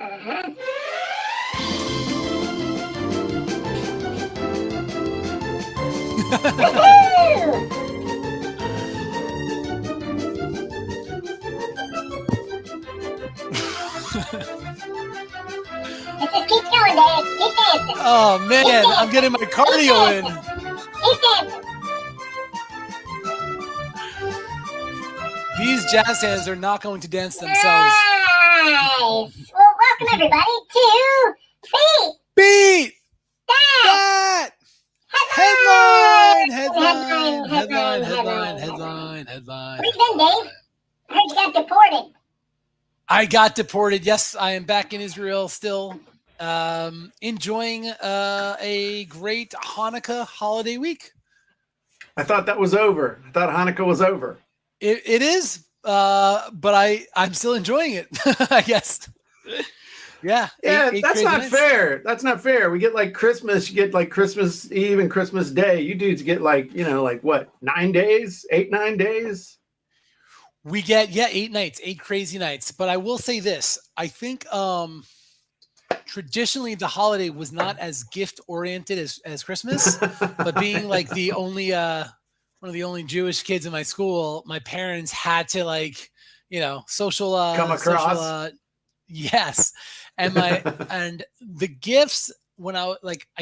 Uh-huh. It just keeps going, Dad. Keep dancing. Oh, man. I'm getting my cardio in. Keep dancing. These jazz hands are not going to dance themselves. Nice. Well, welcome everybody to Beat That Headline. Where you been, Dave? I heard you got deported. I got deported. Yes, I am back in Israel still, enjoying a great Hanukkah holiday week. I thought that was over. I thought Hanukkah was over. It is, but I'm still enjoying it, I guess. Yeah. That's not fair. That's not fair. We get like Christmas. You get like Christmas Eve and Christmas Day. You dudes get like, like what, 9 days, 8-9 days? We get 8 nights, 8 crazy nights. But I will say this: I think traditionally the holiday was not as gift oriented as Christmas, but being like the only one of the only Jewish kids in my school, my parents had to social come across. Yes, and and the gifts when I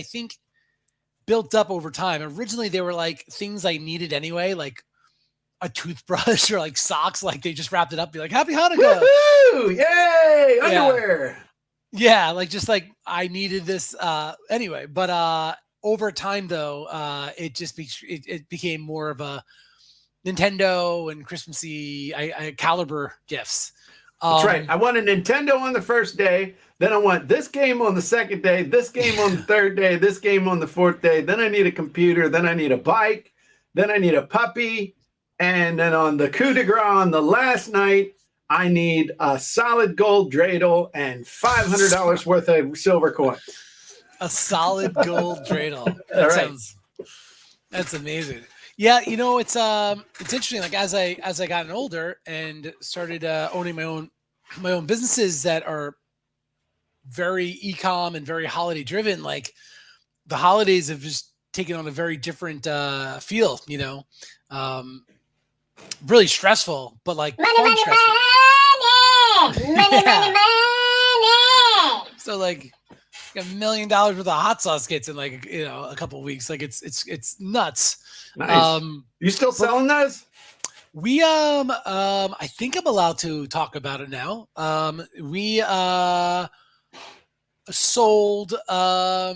think built up over time. Originally they were like things I needed anyway, like a toothbrush or like socks, like they just wrapped it up, be like, Happy Hanukkah. Woohoo! Yay! Underwear. Yeah, just like I needed this anyway. But over time though, it became more of a Nintendo and Christmassy caliber gifts. That's right. I want a Nintendo on the first day. Then I want this game on the second day, this game on the third day, this game on the fourth day. Then I need a computer. Then I need a bike. Then I need a puppy. And then on the coup de grace on the last night, I need a solid gold dreidel and $500 worth of silver coins. A solid gold dreidel. That's amazing. Yeah, it's interesting. Like as I gotten older and started owning my own businesses that are very e-com and very holiday driven, like the holidays have just taken on a very different feel. Really stressful, but like fun stressful. Money. So like $1 million worth of hot sauce kits in a couple of weeks. Like it's nuts. Nice. You still selling those? We I think I'm allowed to talk about it now. We sold a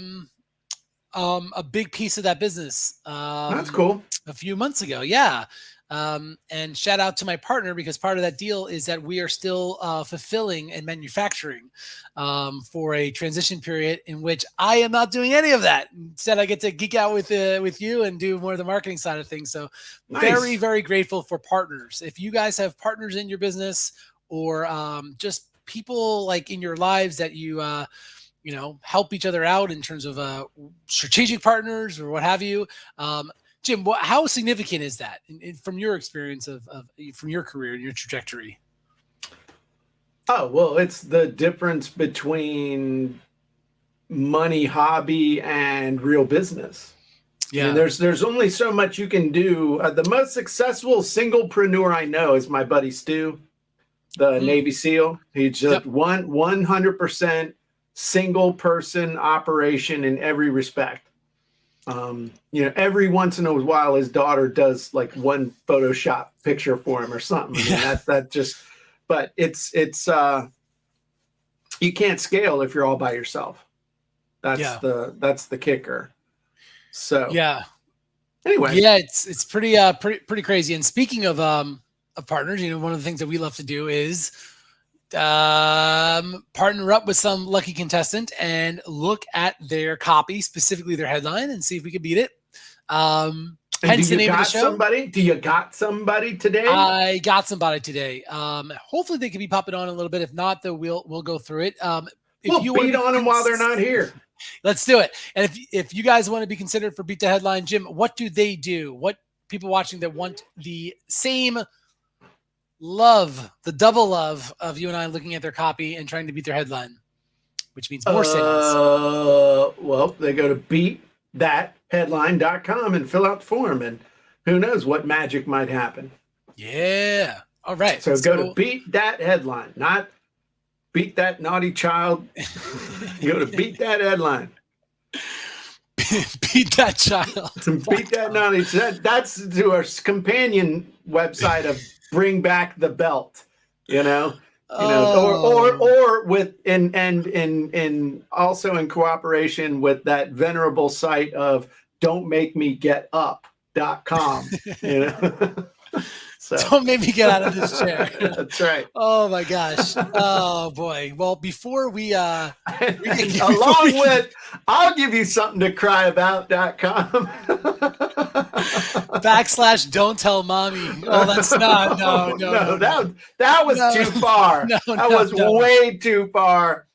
big piece of that business. That's cool. A few months ago. Yeah. And shout out to my partner, because part of that deal is that we are still fulfilling and manufacturing for a transition period in which I am not doing any of that. Instead, I get to geek out with you and do more of the marketing side of things. So nice. Very, very grateful for partners. If you guys have partners in your business or just people like in your lives that you help each other out in terms of strategic partners or what have you. Jim, how significant is that from your experience from your career and your trajectory? Oh, well, it's the difference between money, hobby, and real business. Yeah. I mean, there's only so much you can do. The most successful singlepreneur I know is my buddy Stu, the Navy SEAL. He's just 100% single person operation in every respect. Every once in a while his daughter does like one Photoshop picture for him or something. I mean, that just, but it's you can't scale if you're all by yourself. That's the kicker. So yeah. Anyway, yeah, it's pretty crazy. And speaking of partners, one of the things that we love to do is partner up with some lucky contestant and look at their copy, specifically their headline, and see if we can beat it. Hence the name of the show. Do you got somebody today? I got somebody today. Hopefully they can be popping on a little bit. If not, then we'll go through it. We'll beat on them while they're not here. Let's do it. And if you guys want to be considered for Beat the Headline, Jim, what do they do? What people watching that want the same love, the double love of you and I looking at their copy and trying to beat their headline? which means more sales. Well, they go to beatthatheadline.com and fill out the form, and who knows what magic might happen. Yeah. All right. So go to beat that headline, not beat that naughty child. Go to beat that headline. Beat that child. Beat that naughty. That's to our companion website of Bring Back the Belt. Or with and also in cooperation with that venerable site of don'tmakemegetoup.com. So don't make me get out of this chair. That's right. Oh my gosh. Oh boy. Well, before we I'll give you something to cry about.com. / don't tell mommy. Oh, that's not no. That was too far. That was way too far.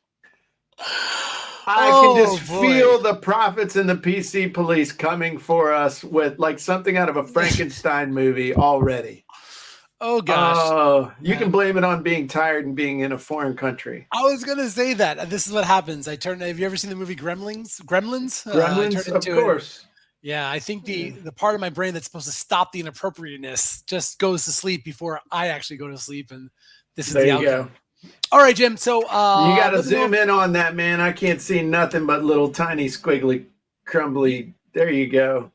I can just feel the prophets and the PC police coming for us with like something out of a Frankenstein movie already. Oh gosh. Oh, you can blame it on being tired and being in a foreign country. I was gonna say that. This is what happens. Have you ever seen the movie Gremlins? Gremlins, of course. Yeah, I think the part of my brain that's supposed to stop the inappropriateness just goes to sleep before I actually go to sleep, and this is the outcome. Go. All right, Jim. So you got to zoom in on that, man. I can't see nothing but little tiny squiggly, crumbly. There you go.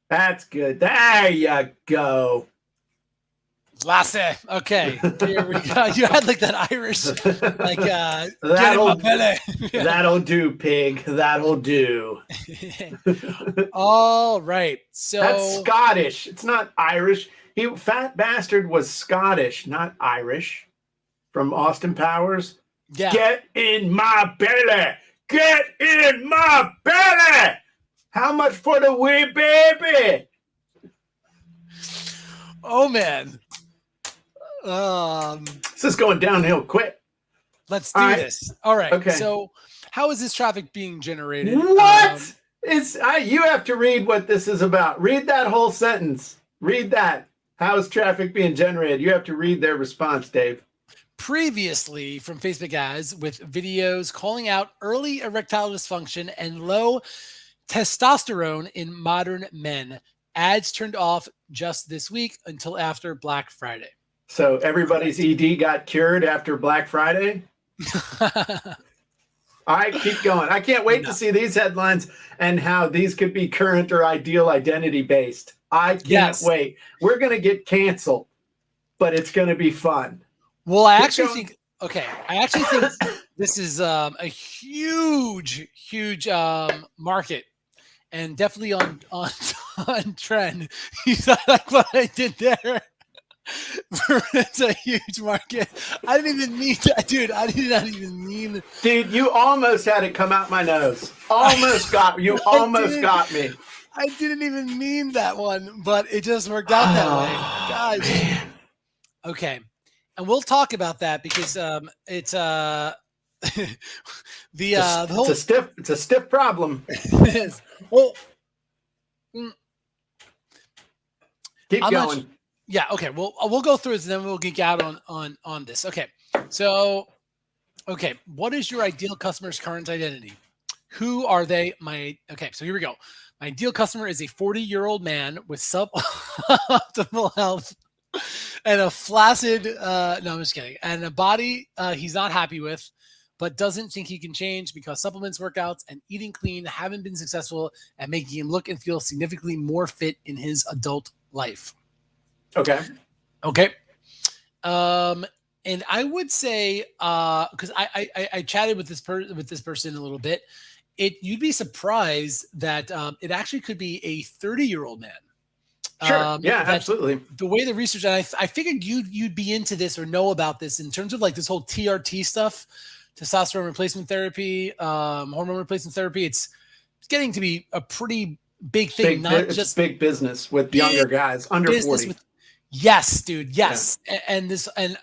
That's good. There you go. Lasse. Okay. Here we go. You had like that Irish, like that'll do, pig. That'll do. All right. So that's Scottish. It's not Irish. Fat bastard was Scottish, not Irish. From Austin Powers. Yeah. Get in my belly. Get in my belly. How much for the wee baby? Oh man. This is going downhill quick. Let's do this. All right. Okay. So how is this traffic being generated? What? You have to read what this is about. Read that whole sentence. Read that. How is traffic being generated? You have to read their response, Dave. Previously from Facebook ads with videos calling out early erectile dysfunction and low testosterone in modern men. Ads turned off just this week until after Black Friday. So everybody's ED got cured after Black Friday? All right, keep going. I can't wait to see these headlines and how these could be current or ideal identity based. I can't wait. We're going to get canceled, but it's going to be fun. Well, I actually think this is a huge market, and definitely on trend. You saw like what I did there. It's a huge market. I didn't even mean that, dude. I did not even mean. Dude, you almost had it come out my nose. Almost got you. Almost got me. I didn't even mean that one, but it just worked out that way. God. Okay. And we'll talk about that because it's whole it's a stiff problem. It is. Well, keep going. Yeah. Okay. Well, we'll go through this and then we'll geek out on this. Okay. So, what is your ideal customer's current identity? Who are they? So here we go. My ideal customer is a 40-year-old man with suboptimal health and a flaccid, no, I'm just kidding, and a body he's not happy with, but doesn't think he can change because supplements, workouts, and eating clean haven't been successful at making him look and feel significantly more fit in his adult life. Okay. And I would say, because I chatted with this person a little bit, you'd be surprised that it actually could be a 30-year-old man. Sure. Yeah, absolutely. The way the research, and I figured you'd be into this or know about this in terms of like this whole TRT stuff, testosterone replacement therapy, hormone replacement therapy. It's getting to be a pretty big thing. It's big business with younger guys under 40. Yes, dude. Yes. Yeah. And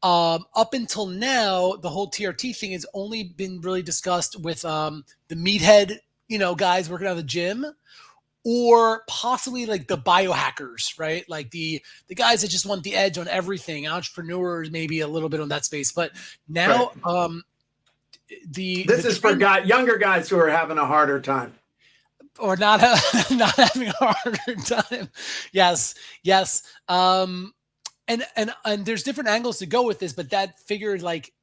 up until now, the whole TRT thing has only been really discussed with the meathead, guys working out of the gym, or possibly like the biohackers, right? Like the guys that just want the edge on everything, entrepreneurs, maybe a little bit on that space. But now This is for younger guys who are having a harder time. Or not having a harder time. Yes. And there's different angles to go with this, but that figured like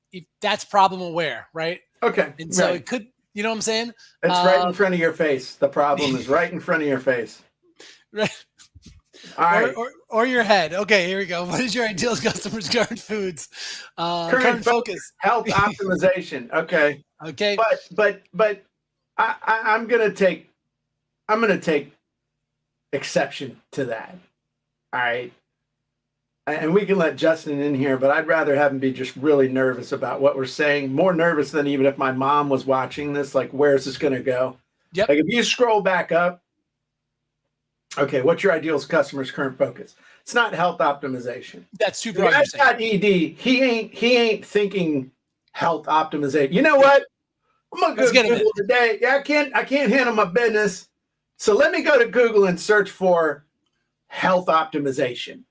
that's problem aware, right? Okay. And so it could, you know what I'm saying? It's right in front of your face. The problem is right in front of your face. Right. All right. Or your head. Okay, here we go. What is your ideal customer's current foods? Current focus. Health optimization. Okay. Okay. But I'm gonna take exception to that. All right. And we can let Justin in here, but I'd rather have him be just really nervous about what we're saying. More nervous than even if my mom was watching this. Like, where's this going to go? Yep. Like, if you scroll back up, okay, what's your ideal customer's current focus? It's not health optimization. That's super. The guy's got ED. He ain't thinking health optimization. You know what? I'm gonna go to Google today. Yeah, I can't handle my business. So let me go to Google and search for health optimization.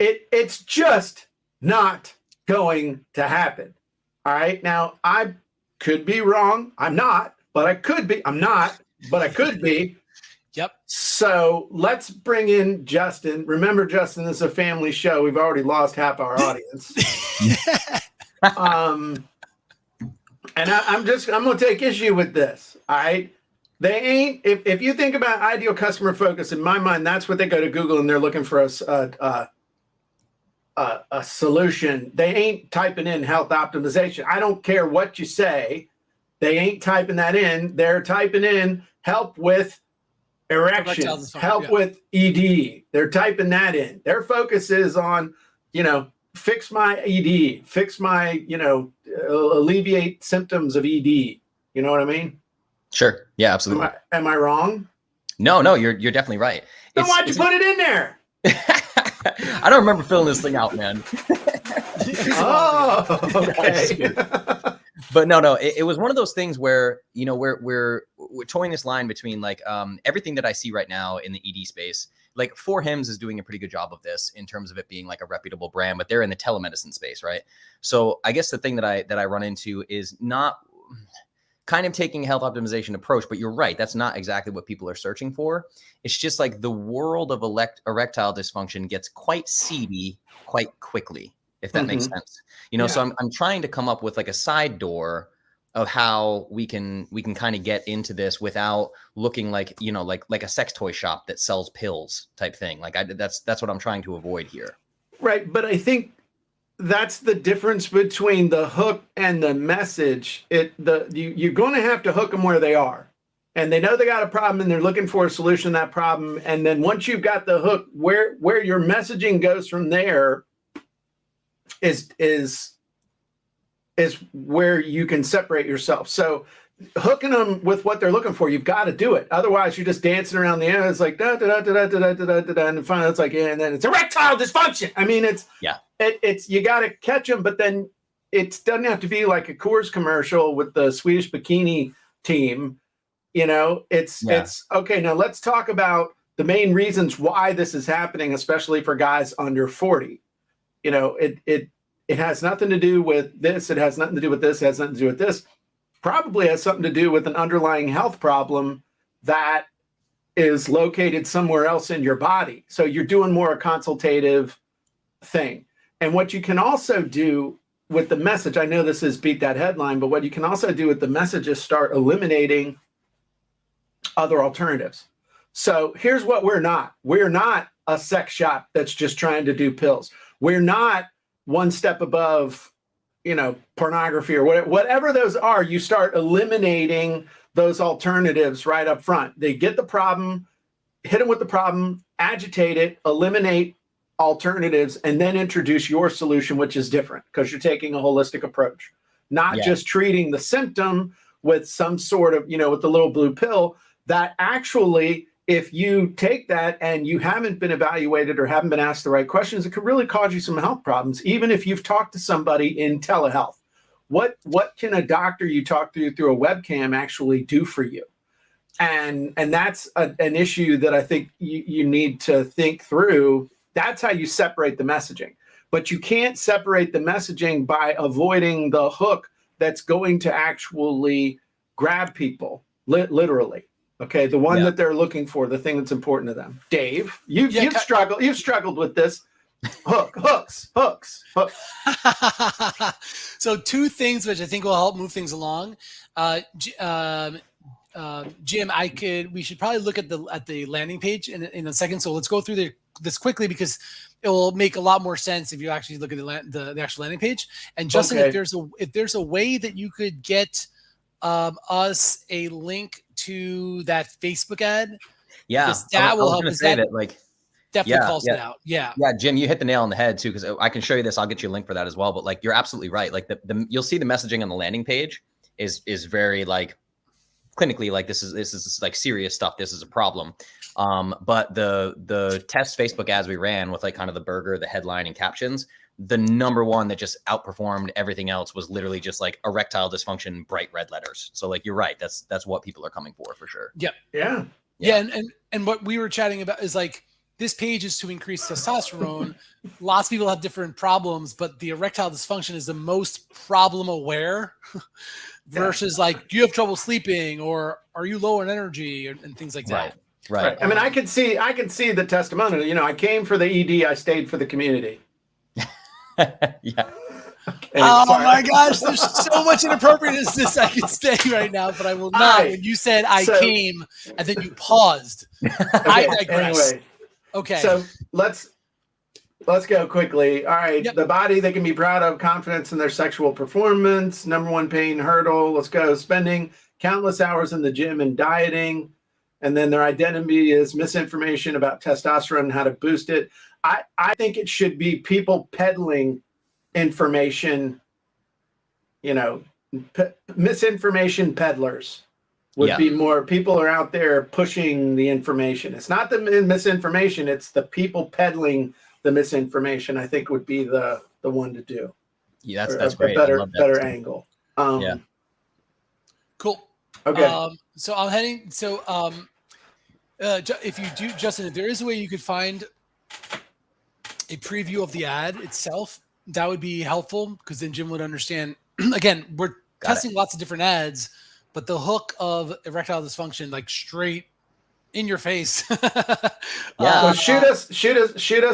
It's just not going to happen. All right. Now, I could be wrong. I'm not, but I could be. I'm not, but I could be. Yep. So let's bring in Justin. Remember, Justin, this is a family show. We've already lost half our audience. And I'm going to take issue with this. All right. They ain't, if you think about ideal customer focus, in my mind, that's what they go to Google and they're looking for a solution. They ain't typing in health optimization. I don't care what you say. They ain't typing that in. They're typing in help with erection, help with ED. They're typing that in. Their focus is on, fix my ED, fix my, alleviate symptoms of ED. You know what I mean? Sure. Yeah, absolutely. Am I wrong? No, you're definitely right. Then why'd you put it in there? I don't remember filling this thing out, man. Oh, okay. But no, it was one of those things where, we're toying this line between like everything that I see right now in the ED space. Like 4Hims is doing a pretty good job of this in terms of it being like a reputable brand, but they're in the telemedicine space, right? So I guess the thing that I run into is not kind of taking a health optimization approach, but you're right. That's not exactly what people are searching for. It's just like the world of erectile dysfunction gets quite seedy quite quickly, if that makes sense. So I'm trying to come up with like a side door of how we can kind of get into this without looking like, like a sex toy shop that sells pills type thing. Like that's what I'm trying to avoid here. Right. But I think that's the difference between the hook and the message. You're going to have to hook them where they are, and they know they got a problem and they're looking for a solution to that problem. And then once you've got the hook, where your messaging goes from there is where you can separate yourself. So hooking them with what they're looking for, you've got to do it. Otherwise, you're just dancing around the air. It's like da da da da da da da da da, and finally it's like, and then it's erectile dysfunction. I mean, it's you got to catch them, but then it doesn't have to be like a Coors commercial with the Swedish bikini team. It's okay. Now let's talk about the main reasons why this is happening, especially for guys under 40. It has nothing to do with this. It has nothing to do with this. It has nothing to do with this. Probably has something to do with an underlying health problem that is located somewhere else in your body. So you're doing more a consultative thing. And what you can also do with the message, I know this is beat that headline, but what you can also do with the message is start eliminating other alternatives. So here's what we're not. We're not a sex shop that's just trying to do pills. We're not one step above, pornography or whatever those are. You start eliminating those alternatives right up front. They get the problem, hit them with the problem, agitate it, eliminate alternatives, and then introduce your solution, which is different because you're taking a holistic approach, not just treating the symptom with some sort of, with the little blue pill that actually, if you take that and you haven't been evaluated or haven't been asked the right questions, it could really cause you some health problems, even if you've talked to somebody in telehealth. What can a doctor you talk to through a webcam actually do for you? And that's an issue that I think you need to think through. That's how you separate the messaging. But you can't separate the messaging by avoiding the hook that's going to actually grab people, literally. Okay, the one that they're looking for, the thing that's important to them. Dave, you've struggled with this. Hooks. So 2 things which I think will help move things along. Jim, we should probably look at the landing page in a second. So let's go through this quickly because it will make a lot more sense if you actually look at the actual landing page. And Justin, Okay. if there's a way that you could get us a link to that Facebook ad, because that will help. Definitely calls it out. Yeah, Jim, you hit the nail on the head too, because I can show you this. I'll get you a link for that as well. But like, you're absolutely right. Like you'll see the messaging on the landing page is very like clinically, like this is like serious stuff. This is a problem. But the test Facebook ads we ran with like kind of the burger, the headline and captions, the number one that just outperformed everything else was literally just like erectile dysfunction, bright red letters. So like, you're right. That's what people are coming for sure. Yep. Yeah. And what we were chatting about is like, this page is to increase testosterone. Lots of people have different problems, but the erectile dysfunction is the most problem aware versus like, do you have trouble sleeping or are you low in energy and things like that. Right. I mean, I can see the testimonial. You know, I came for the ED, I stayed for the community. Yeah. My gosh, there's so much inappropriateness I could say right now, but I will not. When you said I came and then you paused, I digress. Anyway, okay. So let's go quickly. All right, the body they can be proud of, confidence in their sexual performance, number one pain hurdle. Let's go. Spending countless hours in the gym and dieting, and then their identity is misinformation about testosterone and how to boost it. I think it should be people peddling information, you know, misinformation peddlers would be more. People are out there pushing the information. It's not the misinformation, it's the people peddling the misinformation. I think would be the one to do. Yeah, that's great. Better angle. Cool. Okay. So I'm heading. So if you do, Justin, if there is a way you could find a preview of the ad itself, that would be helpful because then Jim would understand. Again, we're testing lots of different ads, but the hook of erectile dysfunction, like straight in your face. Well, shoot us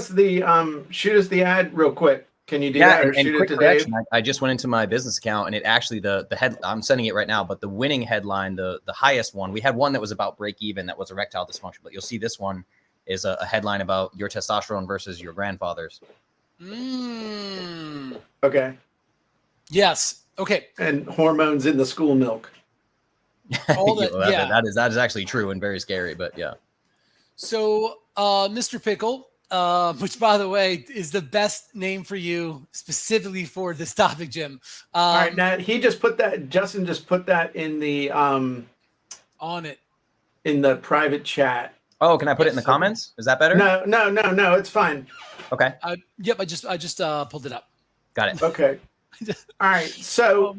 the ad real quick. Can you do that? Or and shoot quick it to correction, Dave? I just went into my business account and it actually the head, I'm sending it right now, but the winning headline, the highest one, we had one that was about break even, that was erectile dysfunction, but you'll see this one is a headline about your testosterone versus your grandfather's. Okay. Yes. Okay. And hormones in the school milk. All that, that is actually true and very scary, but yeah. So, Mr. Pickle, which by the way is the best name for you specifically for this topic, Jim. All right, now Justin just put that in the on it in the private chat. Oh, can I put it in the comments? Is that better? No, it's fine. Okay. Yep, I just pulled it up. Got it. Okay. All right. So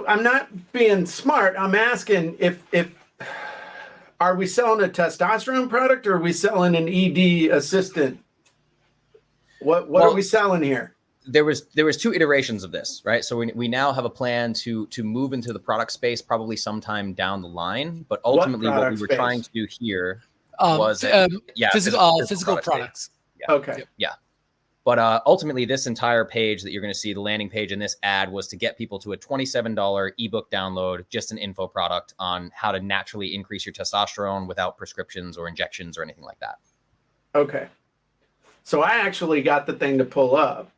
I'm not being smart. I'm asking if are we selling a testosterone product or are we selling an ED assistant? What are we selling here? There was 2 iterations of this, right? So we now have a plan to move into the product space probably sometime down the line. But ultimately, what we were trying to do here was physical products. Yeah. Okay. Yeah. But ultimately, this entire page that you're going to see, the landing page in this ad, was to get people to a $27 ebook download, just an info product on how to naturally increase your testosterone without prescriptions or injections or anything like that. Okay. So I actually got the thing to pull up.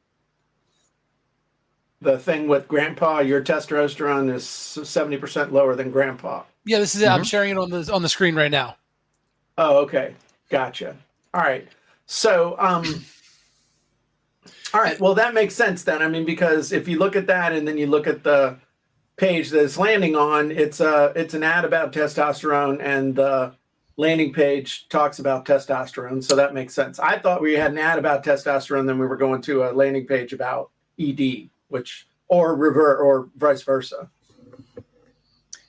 The thing with Grandpa, your testosterone is 70% lower than Grandpa. Yeah, this is it. I'm sharing it on the screen right now. Oh, okay. Gotcha. All right. So, all right. Well, that makes sense then. I mean, because if you look at that and then you look at the page that it's landing on, it's an ad about testosterone and the landing page talks about testosterone. So that makes sense. I thought we had an ad about testosterone, then we were going to a landing page about ED, or vice versa.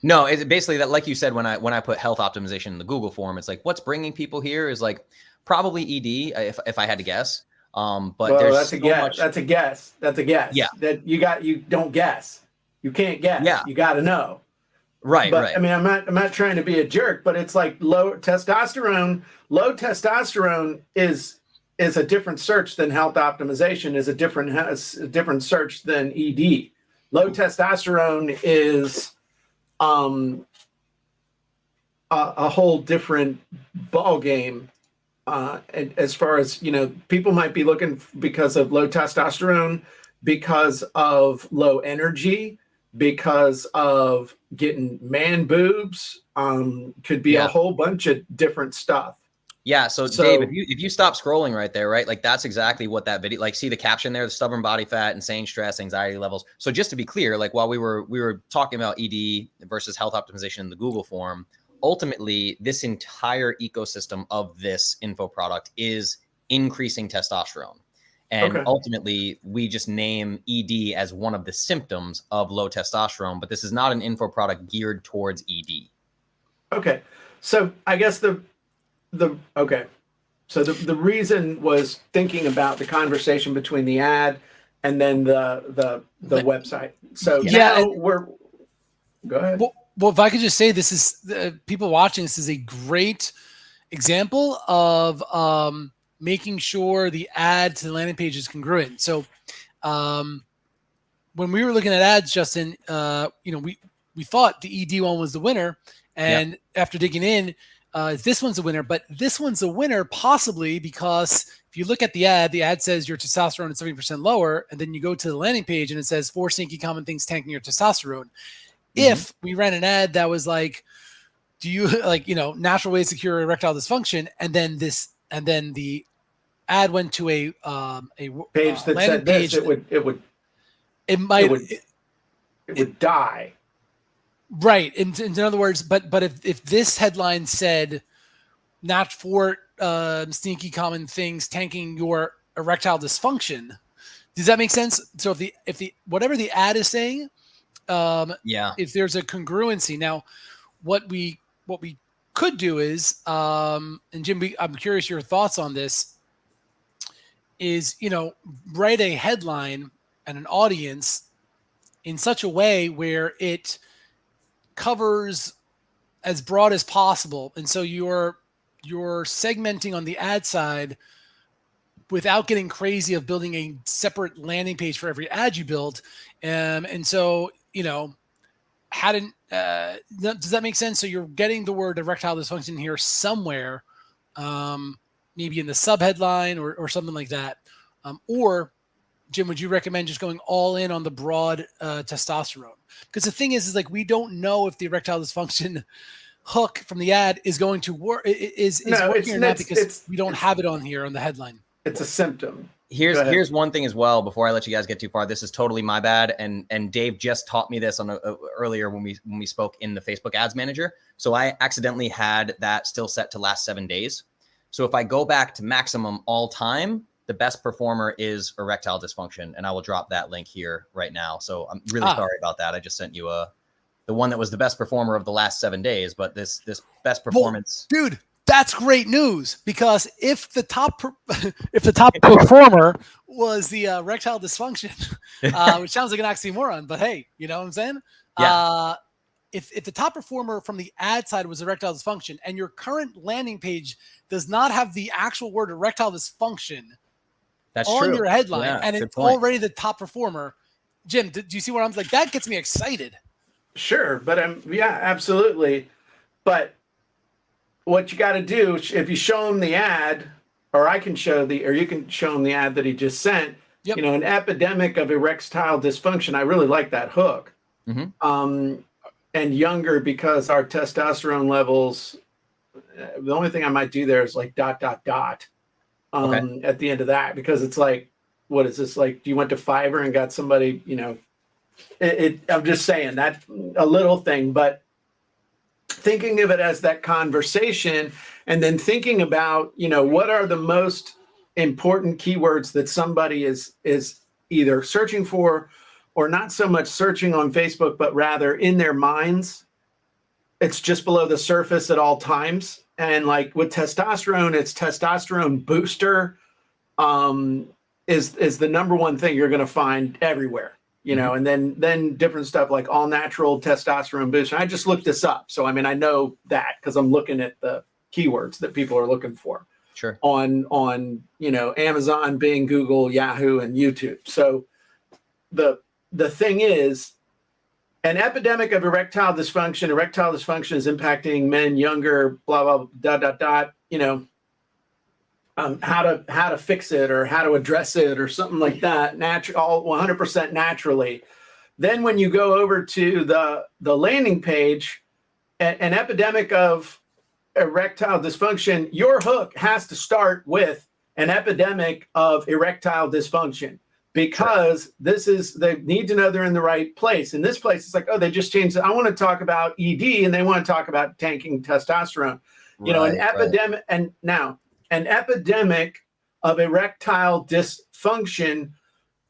No, it's basically that, like you said, when I put health optimization in the Google form, it's like what's bringing people here is like probably ED, if I had to guess. But Well, there's that's a so guess. much. That's a guess. That's a guess. Yeah. That you don't guess. You can't guess. Yeah. You got to know. Right. But right. I mean, I'm not trying to be a jerk, but it's like low testosterone is a different search than health optimization, is a different search than ED. Low testosterone is a whole different ball game. As far as, people might be looking because of low testosterone, because of low energy, because of getting man boobs, could be a whole bunch of different stuff. Yeah. So Dave, if you stop scrolling right there, right? Like that's exactly what that video, like see the caption there, the stubborn body fat, insane stress, anxiety levels. So just to be clear, like while we were talking about ED versus health optimization in the Google form, ultimately this entire ecosystem of this info product is increasing testosterone. And ultimately we just name ED as one of the symptoms of low testosterone, but this is not an info product geared towards ED. Okay. So I guess the reason was thinking about the conversation between the ad and then the website. So now go ahead. Well, if I could just say, this is people watching. This is a great example of making sure the ad to the landing page is congruent. So when we were looking at ads, Justin, we thought the ED one was the winner, and after digging in, this one's the winner. But this one's the winner possibly because if you look at the ad says your testosterone is 70% lower, and then you go to the landing page and it says 4 sneaky common things tanking your testosterone. If we ran an ad that was like, do you natural ways to cure erectile dysfunction, and then the ad went to a page that said this, it would die. Right. In other words, but if this headline said not 4 sneaky common things tanking your erectile dysfunction, does that make sense? So if the whatever the ad is saying, if there's a congruency. Now what we could do is and Jim, I'm curious your thoughts on this, is write a headline and an audience in such a way where it covers as broad as possible, and so you're segmenting on the ad side without getting crazy of building a separate landing page for every ad you build. And so does that make sense? So you're getting the word erectile dysfunction here somewhere, maybe in the sub headline or something like that. Or Jim, would you recommend just going all in on the broad testosterone? Because the thing is like, we don't know if the erectile dysfunction hook from the ad is going to work, is working or not, because we don't have it on here on the headline. It's a symptom. Here's one thing as well, before I let you guys get too far. This is totally my bad, and Dave just taught me this on earlier when we spoke in the Facebook Ads Manager. So I accidentally had that still set to last 7 days. So if I go back to maximum all time, the best performer is erectile dysfunction, and I will drop that link here right now. So I'm really sorry about that. I just sent you the one that was the best performer of the last 7 days, but this best performance, dude. That's great news, because if the top performer was the erectile dysfunction, which sounds like an oxymoron, but hey, you know what I'm saying? Yeah. If the top performer from the ad side was erectile dysfunction, and your current landing page does not have the actual word erectile dysfunction on your headline, and it's already the top performer, Jim, do you see what I'm like? That gets me excited. Sure, but absolutely. But what you got to do, if you show them the ad, or you can show them the ad that he just sent, an epidemic of erectile dysfunction. I really like that hook. And younger, because our testosterone levels, the only thing I might do there is like ... at the end of that, because it's like, what is this like? You went to Fiverr and got somebody, I'm just saying that a little thing, but thinking of it as that conversation, and then thinking about, what are the most important keywords that somebody is either searching for, or not so much searching on Facebook, but rather in their minds. It's just below the surface at all times. And like with testosterone, it's testosterone booster, is the number one thing you're going to find everywhere. You know, and then different stuff like all natural testosterone booster. I just looked this up, so I mean I know that because I'm looking at the keywords that people are looking for. Sure. On you know, Amazon, Bing, Google, Yahoo, and YouTube. So the thing is, an epidemic of erectile dysfunction. Erectile dysfunction is impacting men younger. Blah blah dot dot dot. You know, how to fix it or how to address it or something like that. All 100% naturally. Then when you go over to the landing page, an epidemic of erectile dysfunction, your hook has to start with an epidemic of erectile dysfunction, because they need to know they're in the right place. In this place, it's like, oh, they just changed it. I want to talk about ED and they want to talk about tanking testosterone. You know, an epidemic, and now an epidemic of erectile dysfunction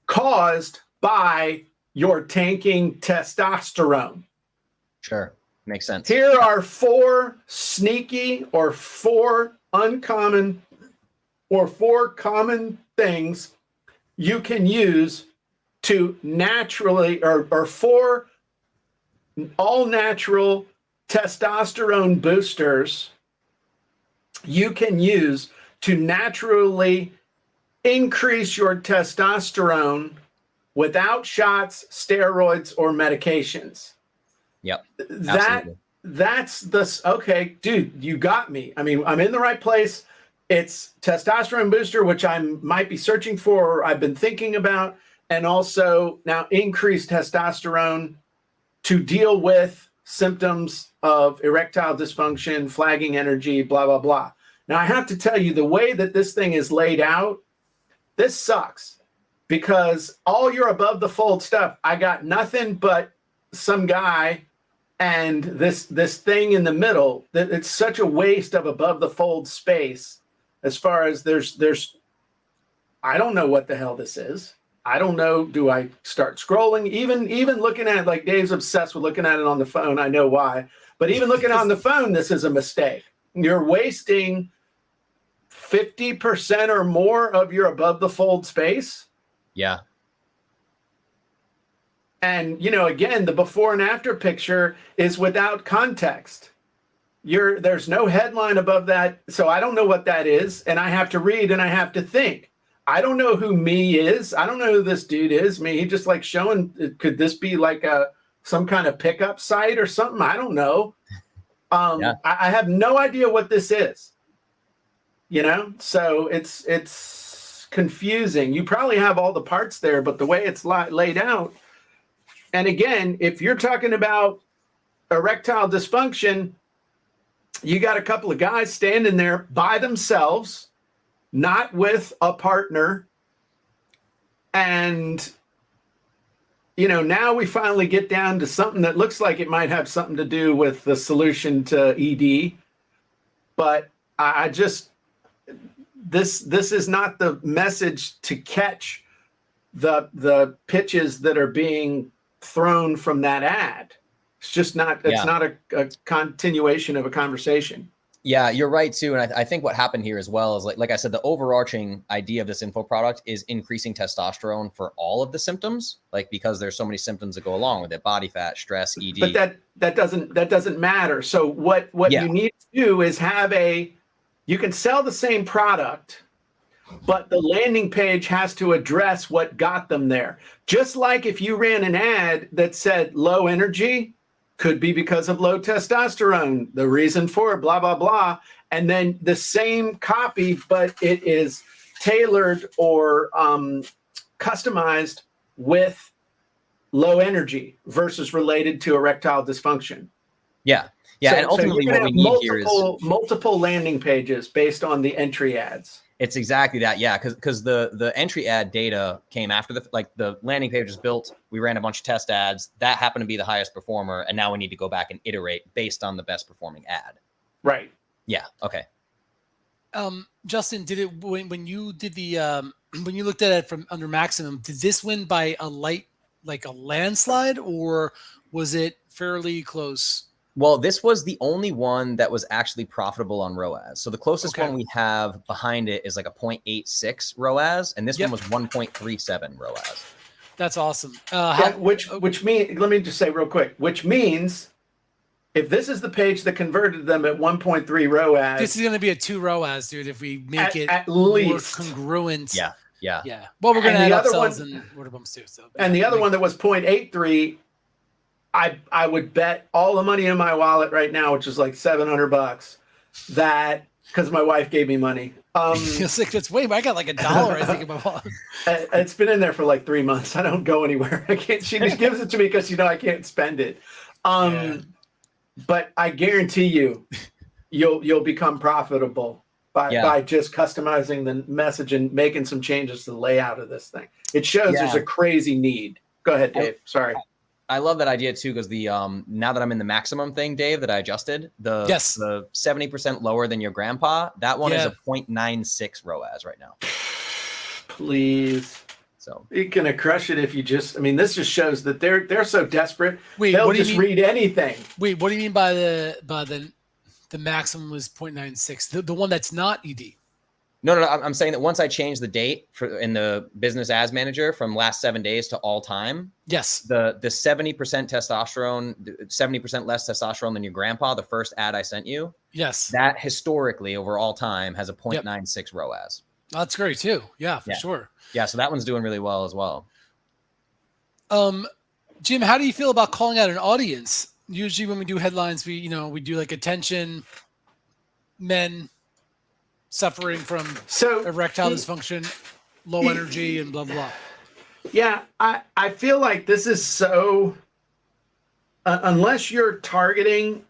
caused by your tanking testosterone. Sure. Makes sense. Here are 4 sneaky or 4 uncommon or 4 common things you can use to naturally or 4 all natural testosterone boosters you can use to naturally increase your testosterone without shots, steroids, or medications. Yep. Absolutely. That's the okay, dude, you got me. I mean, I'm in the right place. It's testosterone booster, which I might be searching for, or I've been thinking about, and also now increased testosterone to deal with symptoms of erectile dysfunction, flagging energy, blah, blah, blah. Now, I have to tell you, the way that this thing is laid out, this sucks, because all your above the fold stuff, I got nothing but some guy and this thing in the middle. That it's such a waste of above the fold space. As far as there's I don't know what the hell this is. I don't know. Do I start scrolling? Even looking at it, like Dave's obsessed with looking at it on the phone. I know why. But even looking on the phone, this is a mistake. You're wasting 50% or more of your above the fold space. Yeah. And, you know, again, the before and after picture is without context. There's no headline above that. So I don't know what that is. And I have to read and I have to think. I don't know who me is. I don't know who this dude is. I mean, he just like showing, could this be like some kind of pickup site or something? I don't know. I have no idea what this is, you know? So it's confusing. You probably have all the parts there, but the way it's laid out. And again, if you're talking about erectile dysfunction, you got a couple of guys standing there by themselves, not with a partner. And, you know, now we finally get down to something that looks like it might have something to do with the solution to ED. But I just, this is not the message to catch the pitches that are being thrown from that ad. It's just not, it's not a continuation of a conversation. Yeah, you're right too. And I think what happened here as well is like I said, the overarching idea of this info product is increasing testosterone for all of the symptoms, like because there's so many symptoms that go along with it: body fat, stress, ED. But that doesn't matter. So what you need to do is you can sell the same product, but the landing page has to address what got them there. Just like if you ran an ad that said low energy, could be because of low testosterone, the reason for it, blah, blah, blah. And then the same copy, but it is tailored or customized with low energy versus related to erectile dysfunction. Yeah. Yeah. So, and ultimately what we need here is multiple landing pages based on the entry ads. It's exactly that. Yeah. Cause the entry ad data came after the landing page was built. We ran a bunch of test ads that happened to be the highest performer. And now we need to go back and iterate based on the best performing ad. Right. Yeah. Okay. Justin, did it, when you did when you looked at it from under maximum, did this win by a landslide, or was it fairly close? Well, this was the only one that was actually profitable on ROAS. So the closest one we have behind it is like a 0.86 ROAS, and this one was 1.37 ROAS. That's awesome. Which means, let me just say real quick, which means if this is the page that converted them at 1.3 ROAS, this is going to be a 2 ROAS, dude. If we make it at more least congruent. Yeah. Well, we're going to add other upsells one, and order bumps too. So, and the other one that was 0.83, I would bet all the money in my wallet right now, which is like $700, that because my wife gave me money. It's like, it's way. I got like $1, I think, in my wallet. It's been in there for like 3 months. I don't go anywhere. I can't. She just gives it to me because I can't spend it. But I guarantee you'll become profitable by just customizing the message and making some changes to the layout of this thing. It shows there's a crazy need. Go ahead, Dave. Sorry. I love that idea too, because the now that I'm in the maximum thing, Dave, that I adjusted, the 70% lower than your grandpa, that one is a 0.96 ROAS right now. Please. So you're gonna crush it if you just. I mean, this just shows that they're so desperate. They'll just read anything. Wait, what do you mean by the maximum was 0.96? The one that's not ED. No. I'm saying that once I changed the date in the business ads manager from last 7 days to all time. Yes. The 70% testosterone, 70% less testosterone than your grandpa, the first ad I sent you. Yes. That historically over all time has a 0.96 ROAS. That's great too. Yeah, for sure. Yeah, so that one's doing really well as well. Jim, how do you feel about calling out an audience? Usually when we do headlines, we do like attention men suffering from erectile dysfunction, low energy, and blah blah. Yeah, I feel like this is so unless you're targeting.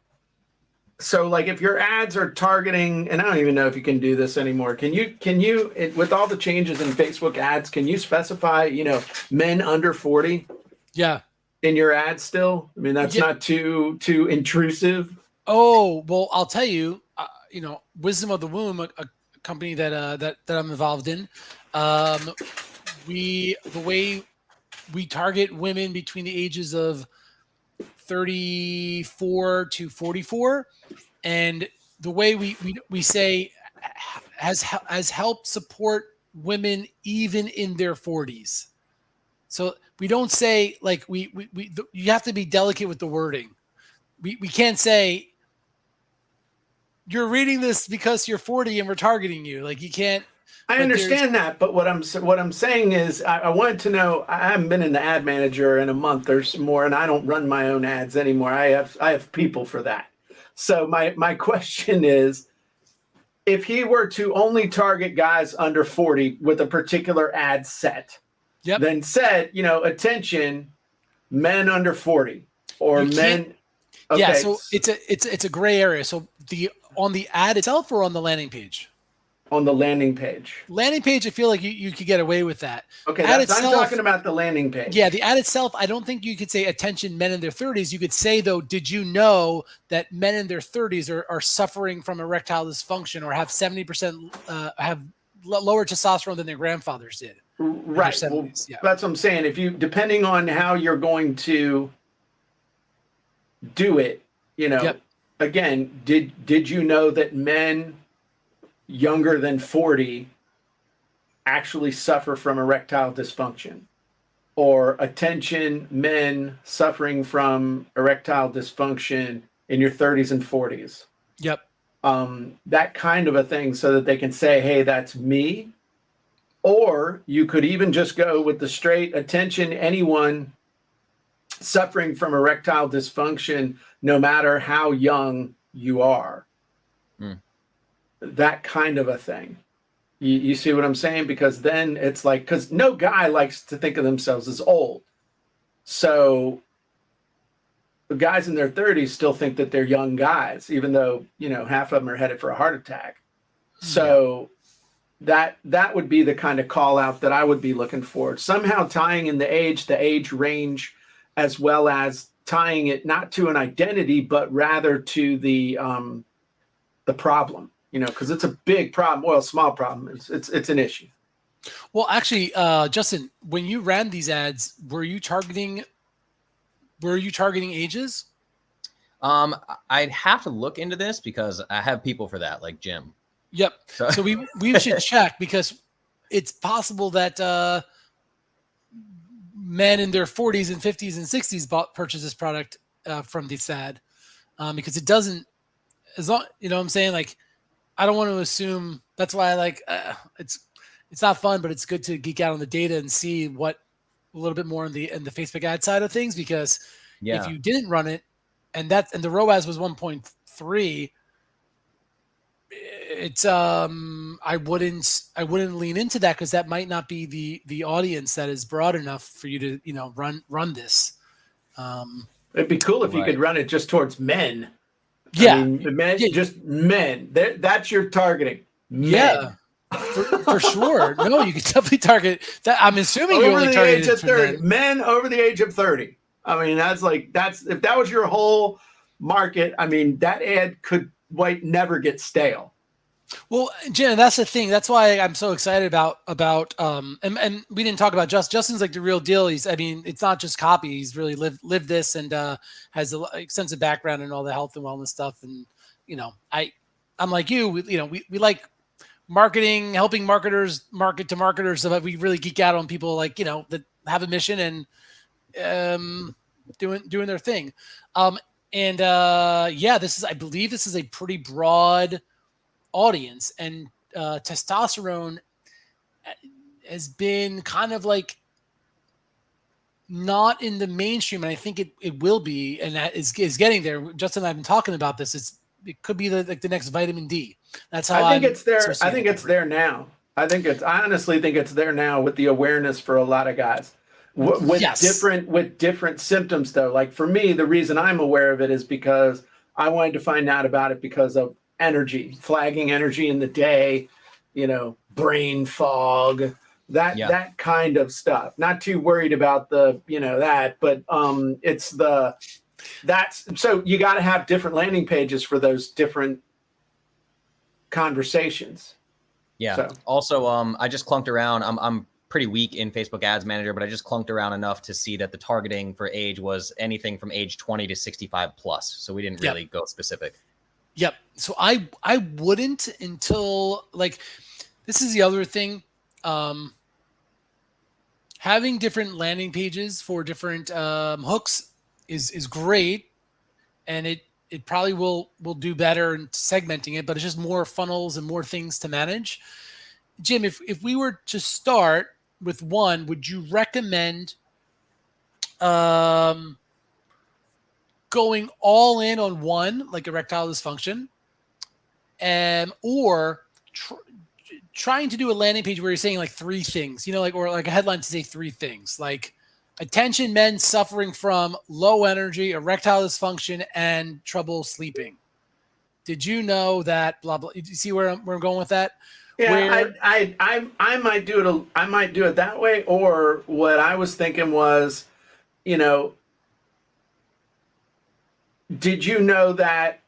So like if your ads are targeting, and I don't even know if you can do this anymore. Can you with all the changes in Facebook ads, can you specify, men under 40? Yeah. In your ads still? I mean, that's not too intrusive. Oh, well, I'll tell you, Wisdom of the Womb, a company that I'm involved in, the way we target women between the ages of 34 to 44, and the way we say has helped support women even in their 40s. So we don't say like you have to be delicate with the wording. We can't say you're reading this because you're 40 and we're targeting you. Like you can't. I understand that, but what I'm saying is I wanted to know. I haven't been in the ad manager in a month or more, and I don't run my own ads anymore. I have people for that. So my question is, if he were to only target guys under 40 with a particular ad set, then said, attention, men under 40 or men. Okay. Yeah, so it's a gray area. So on the ad itself or on the landing page? On the landing page. Landing page, I feel like you could get away with that. Okay, I'm talking about the landing page. Yeah, the ad itself, I don't think you could say attention men in their 30s. You could say, though, did you know that men in their 30s are suffering from erectile dysfunction or have 70% have lower testosterone than their grandfathers did? Right. Well, that's what I'm saying. If you, depending on how you're going to do it, again, did you know that men younger than 40 actually suffer from erectile dysfunction? Or attention, men suffering from erectile dysfunction in your 30s and 40s. Yep. That kind of a thing, so that they can say, hey, that's me. Or you could even just go with the straight attention, anyone suffering from erectile dysfunction, no matter how young you are. That kind of a thing. You see what I'm saying? Because then it's like, because no guy likes to think of themselves as old. So the guys in their 30s still think that they're young guys, even though, half of them are headed for a heart attack. So that would be the kind of call out that I would be looking for. Somehow tying in the age range, as well as tying it not to an identity, but rather to the problem. Because it's a big problem. Well, small problem. It's an issue. Well, actually, Justin, when you ran these ads, were you targeting ages? I'd have to look into this because I have people for that, like Jim. Yep. So we should check, because it's possible that men in their 40s and 50s and 60s purchased this product from the SAD, because it doesn't, as long, you know what I'm saying? Like, I don't want to assume. That's why I like it's not fun, but it's good to geek out on the data and see what a little bit more in the Facebook ad side of things, because if you didn't run it, and the ROAS was 1.3, it's I wouldn't lean into that, because that might not be the audience that is broad enough for you to, you know, run this. It'd be cool if you could run it just towards men. Yeah, I mean, men, just men. That's your targeting. Men. Yeah, for sure. No, you could definitely target that. I'm assuming you're only targeting age of 30. Men over the age of 30. I mean, that's if that was your whole market. I mean, that ad could never get stale. Well, Jen, that's the thing. That's why I'm so excited about and we didn't talk about Justin's like the real deal. I mean, it's not just copy. He's really lived this, and has an extensive background in all the health and wellness stuff. And, you know, I'm like you, we like marketing, helping marketers market to marketers, so that we really geek out on people like, you know, that have a mission and doing their thing. I believe this is a pretty broad audience, and testosterone has been kind of like not in the mainstream, and I think it will be, and that is getting there. Justin and I have been talking about this. It could be the next vitamin D. That's how I think it's there. I think it's there now. I honestly think it's there now with the awareness for a lot of guys. With different symptoms, though. Like for me, the reason I'm aware of it is because I wanted to find out about it because of energy, flagging energy in the day, you know, brain fog, that kind of stuff. Not too worried about the, you know, that, but so you got to have different landing pages for those different conversations. Yeah. So. Also, I just clunked around. I'm pretty weak in Facebook Ads Manager, but I just clunked around enough to see that the targeting for age was anything from age 20 to 65 plus. So we didn't really go specific. Yep. So I wouldn't until, like, this is the other thing. Having different landing pages for different hooks is great, and it probably will do better in segmenting it, but it's just more funnels and more things to manage. Jim, if we were to start with one, would you recommend going all in on one, like erectile dysfunction, or trying to do a landing page where you're saying like three things, you know, like, or like a headline to say three things, like attention men suffering from low energy, erectile dysfunction, and trouble sleeping. Did you know that blah blah? You see where I'm going with that? Yeah, I might do it. I might do it that way. Or what I was thinking was, you know, did you know that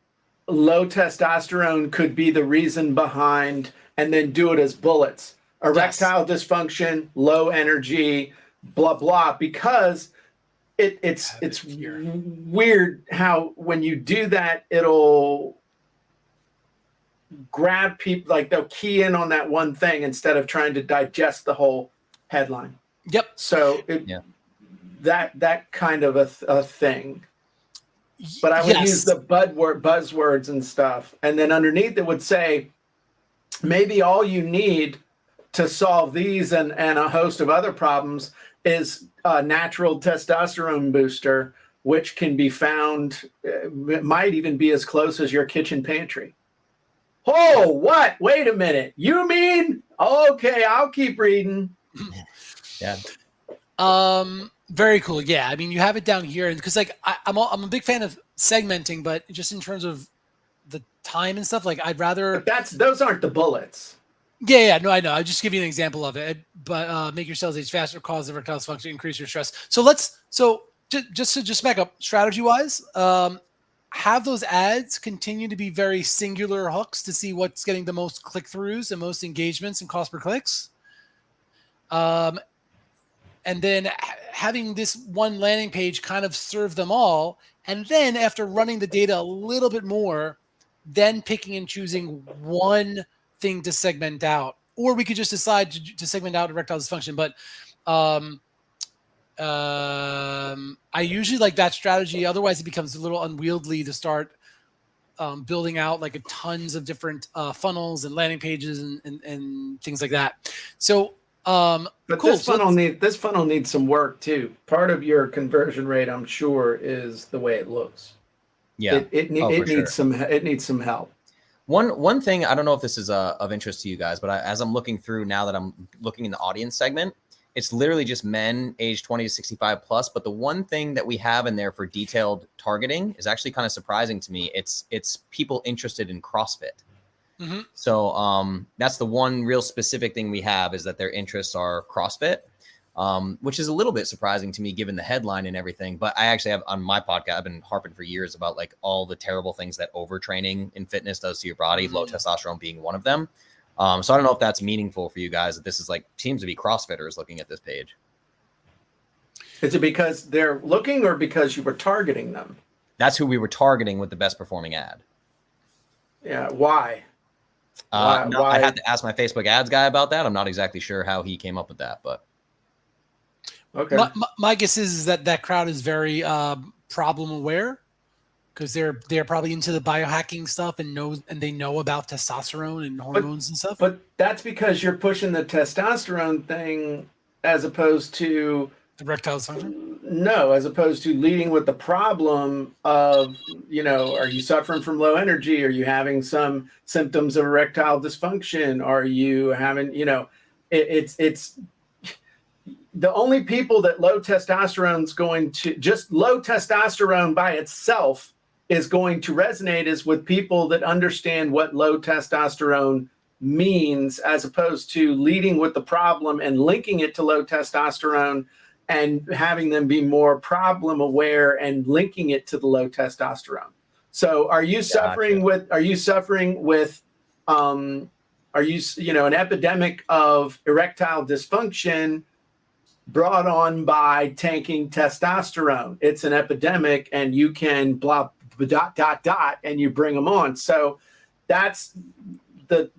low testosterone could be the reason behind, and then do it as bullets? Erectile dysfunction, low energy, blah blah. Because it's weird how when you do that, it'll grab people, like they'll key in on that one thing instead of trying to digest the whole headline. Yep. So that kind of a thing. But I would use the buzzwords and stuff, and then underneath it would say, maybe all you need to solve these and a host of other problems is a natural testosterone booster, which can be found, it might even be as close as your kitchen pantry. Oh, what? Wait a minute. You mean? Okay, I'll keep reading. Yeah. Very cool. Yeah, I mean, you have it down here, and because like I'm a big fan of segmenting, but just in terms of the time and stuff, like I'd rather. But those aren't the bullets. Yeah, no, I know. I'll just give you an example of it. But make your cells age faster, cause erectile dysfunction, increase your stress. So just back up strategy wise. Have those ads continue to be very singular hooks to see what's getting the most click-throughs and most engagements and cost per clicks. And then having this one landing page kind of serve them all, And then after running the data a little bit more, then picking and choosing one thing to segment out. Or we could just decide to segment out erectile dysfunction. But I usually like that strategy. Otherwise, it becomes a little unwieldy to start building out like a tons of different funnels and landing pages and things like that. So, but cool. this funnel needs some work too. Part of your conversion rate, I'm sure, is the way it looks. Yeah, it needs some help. One thing, I don't know if this is of interest to you guys, but as I'm looking through now that I'm looking in the audience segment, it's literally just men age 20 to 65 plus. But the one thing that we have in there for detailed targeting is actually kind of surprising to me. It's people interested in CrossFit. Mm-hmm. So that's the one real specific thing we have, is that their interests are CrossFit, which is a little bit surprising to me given the headline and everything. But I actually have on my podcast, I've been harping for years about like all the terrible things that overtraining in fitness does to your body, low testosterone being one of them. So I don't know if that's meaningful for you guys, that this is like, seems to be CrossFitters looking at this page. Is it because they're looking or because you were targeting them? That's who we were targeting with the best performing ad. Yeah. Why? Why? I had to ask my Facebook ads guy about that. I'm not exactly sure how he came up with that, but. Okay. My guess is that crowd is very problem aware, because they're probably into the biohacking stuff and they know about testosterone and hormones and stuff. But that's because you're pushing the testosterone thing as opposed to erectile dysfunction. No, as opposed to leading with the problem of, are you suffering from low energy? Are you having some symptoms of erectile dysfunction? Are you having, it's the only people that low testosterone by itself is going to resonate is with people that understand what low testosterone means, as opposed to leading with the problem and linking it to low testosterone and having them be more problem aware and linking it to the low testosterone. So are you suffering with an epidemic of erectile dysfunction brought on by tanking testosterone? It's an epidemic, and you can blah, and you bring them on. So that's the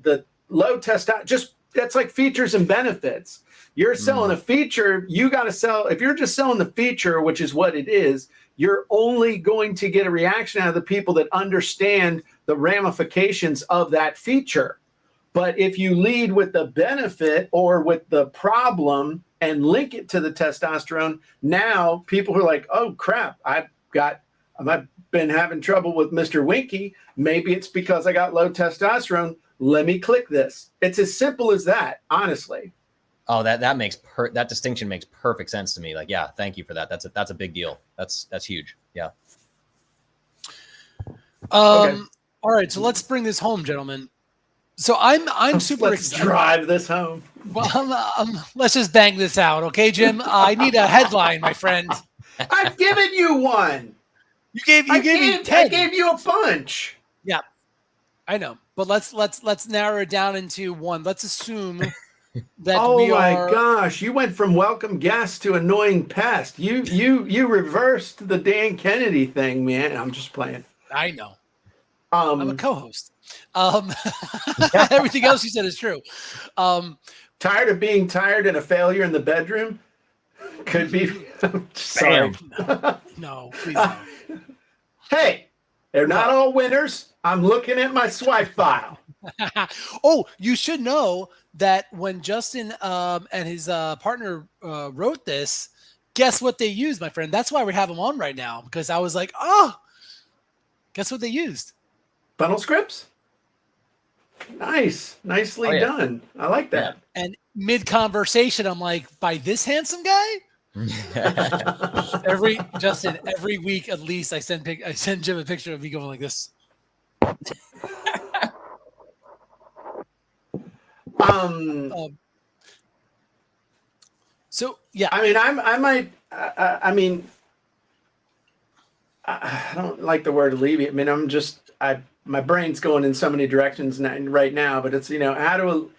low testosterone. That's like features and benefits. You're selling a feature. You got to sell. If you're just selling the feature, which is what it is, you're only going to get a reaction out of the people that understand the ramifications of that feature. But if you lead with the benefit or with the problem and link it to the testosterone, now people are like, oh crap, I've been having trouble with Mr. Winky. Maybe it's because I got low testosterone. Let me click this. It's as simple as that, honestly. Oh, that makes that distinction makes perfect sense to me. Like, yeah, thank you for that. That's a big deal. That's huge. Yeah. Okay. All right, so let's bring this home, gentlemen. So I'm super excited. Drive this home. Well, let's just bang this out, okay, Jim? I need a headline, my friend. I've given you one. You gave me 10. I gave you a bunch. Yeah, I know, but let's narrow it down into one. Let's assume that gosh, you went from welcome guest to annoying pest. You reversed the Dan Kennedy thing, man. I'm just playing. I know. I'm a co-host. Everything else you said is true. Tired of being tired and a failure in the bedroom? Could be. Sorry. No, please no. Hey, they're not all winners. I'm looking at my swipe file. Oh, you should know that when Justin and his partner wrote this, guess what they used, my friend? That's why we have them on right now, because I was like, guess what they used? Funnel scripts? Nicely done. I like that. Yeah. And mid-conversation, I'm like, by this handsome guy? every week at least I send Jim a picture of me going like this. So yeah, I mean, I don't like the word alleviate. I mean, my brain's going in so many directions right now, but it's, how do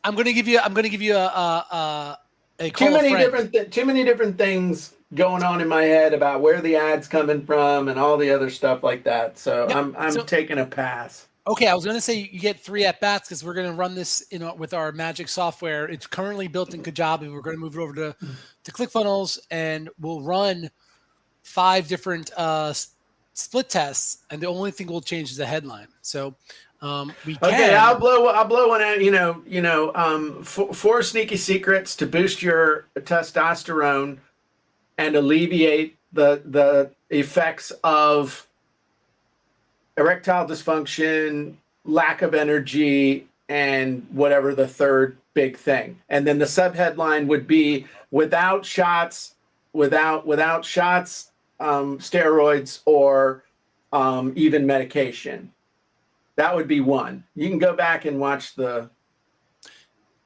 I'm going to give you a too many different things going on in my head about where the ad's coming from and all the other stuff like that. So Yep. I'm taking a pass. Okay, I was going to say you get 3 at bats because we're going to run this with our Magic software. It's currently built in Kajabi. We're going to move it over to ClickFunnels, and we'll run 5 different split tests, and the only thing we'll change is the headline. So we can. Okay, I'll blow one out. 4 sneaky secrets to boost your testosterone and alleviate the effects of erectile dysfunction, lack of energy, and whatever the third big thing. And then the subheadline would be without shots, steroids, or even medication. That would be one. You can go back and watch the.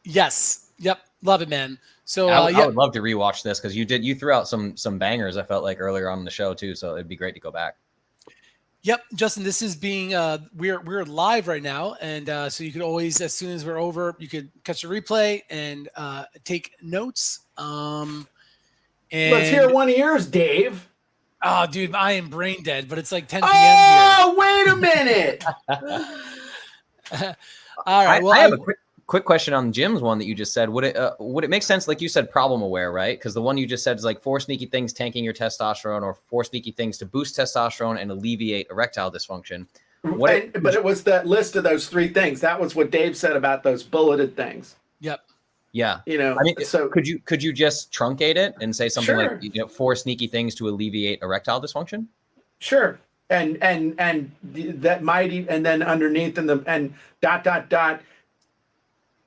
Yes. Yep. Love it, man. So I would love to rewatch this because you threw out some bangers. I felt like earlier on in the show too, so it'd be great to go back. Yep, Justin, this is being we're live right now, and so you could always, as soon as we're over, you could catch the replay and take notes. And Let's hear one of yours, Dave. Oh, dude, I am brain dead, but it's like 10 p.m. Oh, wait a minute. All right. Well, I have a quick question on Jim's one that you just said. Would it make sense, like you said, problem aware, right? Because the one you just said is like 4 sneaky things tanking your testosterone, or 4 sneaky things to boost testosterone and alleviate erectile dysfunction. But it was that list of those 3 things. That was what Dave said about those bulleted things. Yep. Yeah. I mean, so could you just truncate it and say something sure. like 4 sneaky things to alleviate erectile dysfunction? Sure. And that might, and then underneath and dot.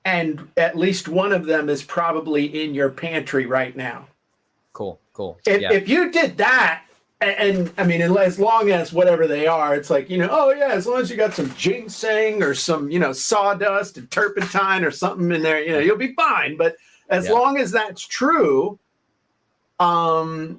And at least one of them is probably in your pantry right now. Cool. If you did that, and I mean, as long as whatever they are, it's like, as long as you got some ginseng or some, sawdust and turpentine or something in there, you'll be fine. But as long as that's true, that's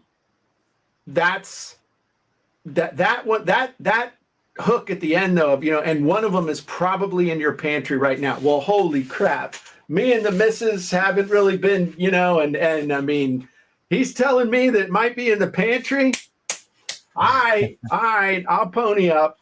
that hook at the end though, and one of them is probably in your pantry right now. Well, holy crap. Me and the missus haven't really been, and I mean, he's telling me that it might be in the pantry. All right, I'll pony up.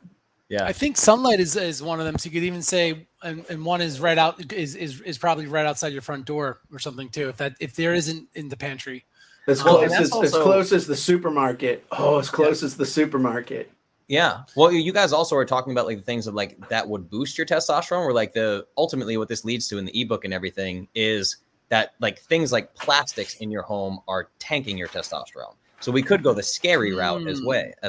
Yeah. I think sunlight is one of them. So you could even say, and one is right out is probably right outside your front door or something too. If there isn't in the pantry. As close as the supermarket. Oh, as close as the supermarket. Yeah. Well, you guys also are talking about like the things that would boost your testosterone, or like ultimately what this leads to in the ebook and everything is that like things like plastics in your home are tanking your testosterone. So we could go the scary route as